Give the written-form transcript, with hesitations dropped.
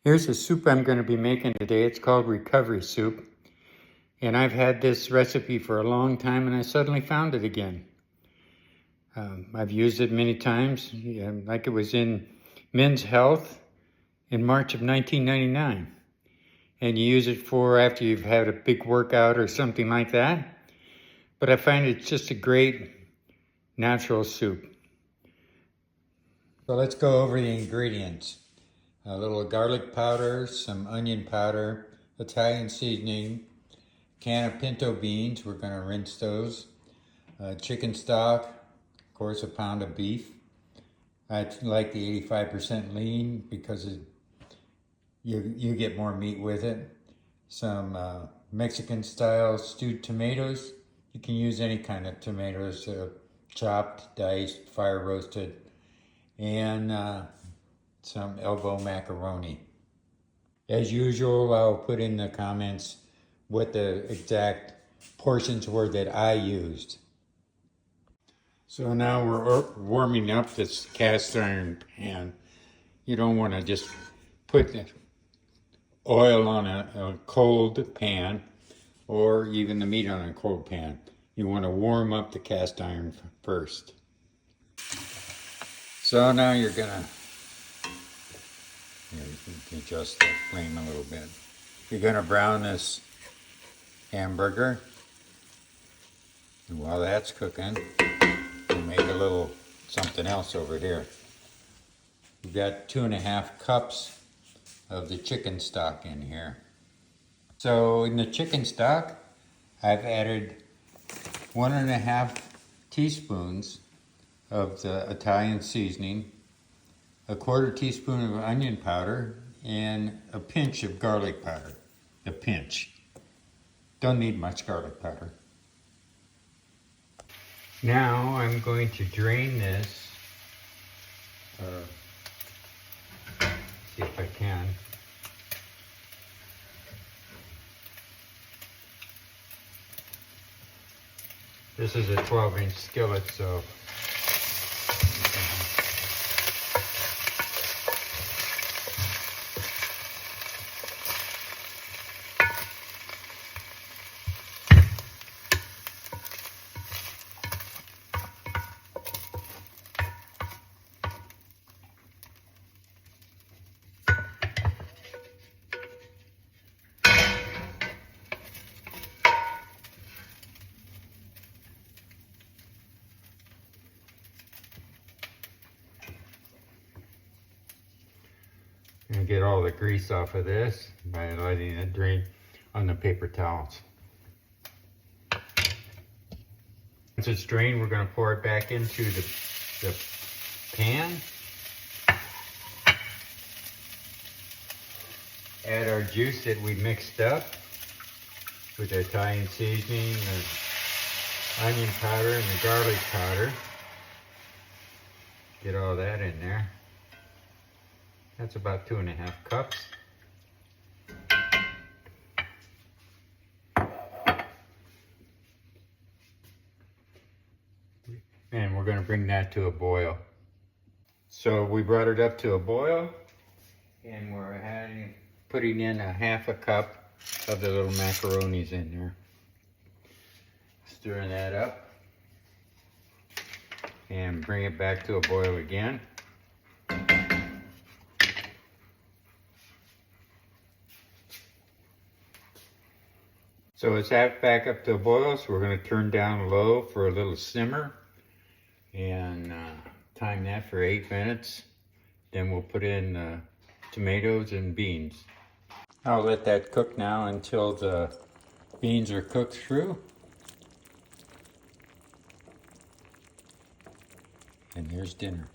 Here's a soup I'm going to be making today. It's called recovery soup. And I've had this recipe for a long time and I suddenly found it again. I've used it many times, like it was in Men's Health in March of 1999. And you use it for after you've had a big workout or something like that. But I find it's just a great natural soup. So let's go over the ingredients. A little garlic powder, some onion powder, Italian seasoning, can of pinto beans, we're going to rinse those, chicken stock, of course a pound of beef. I like the 85% lean because you get more meat with it. Some Mexican style stewed tomatoes. You can use any kind of tomatoes, chopped, diced, fire roasted, and some elbow macaroni. As usual, I'll put in the comments what the exact portions were that I used. So now we're warming up this cast iron pan. You don't want to just put oil on a cold pan or even the meat on a cold pan. You want to warm up the cast iron first. So now you're gonna, you can adjust the flame a little bit. You're gonna brown this hamburger. And while that's cooking, we'll make a little something else over here. We've got 2.5 cups of the chicken stock in here. So in the chicken stock, I've added 1.5 teaspoons of the Italian seasoning, a 1/4 teaspoon of onion powder, and a pinch of garlic powder. A pinch. Don't need much garlic powder. Now I'm going to drain this. See if I can. This is a 12-inch skillet, so and get all the grease off of this by letting it drain on the paper towels. Once it's drained, we're going to pour it back into the pan. Add our juice that we mixed up with the Italian seasoning, the onion powder, and the garlic powder. Get all that in there. That's about 2.5 cups. And we're going to bring that to a boil. So we brought it up to a boil, and we're putting in 1/2 cup of the little macaronis in there. Stirring that up and bring it back to a boil again. So it's back up to a boil, so we're going to turn down low for a little simmer and time that for 8 minutes. Then we'll put in tomatoes and beans. I'll let that cook now until the beans are cooked through. And here's dinner.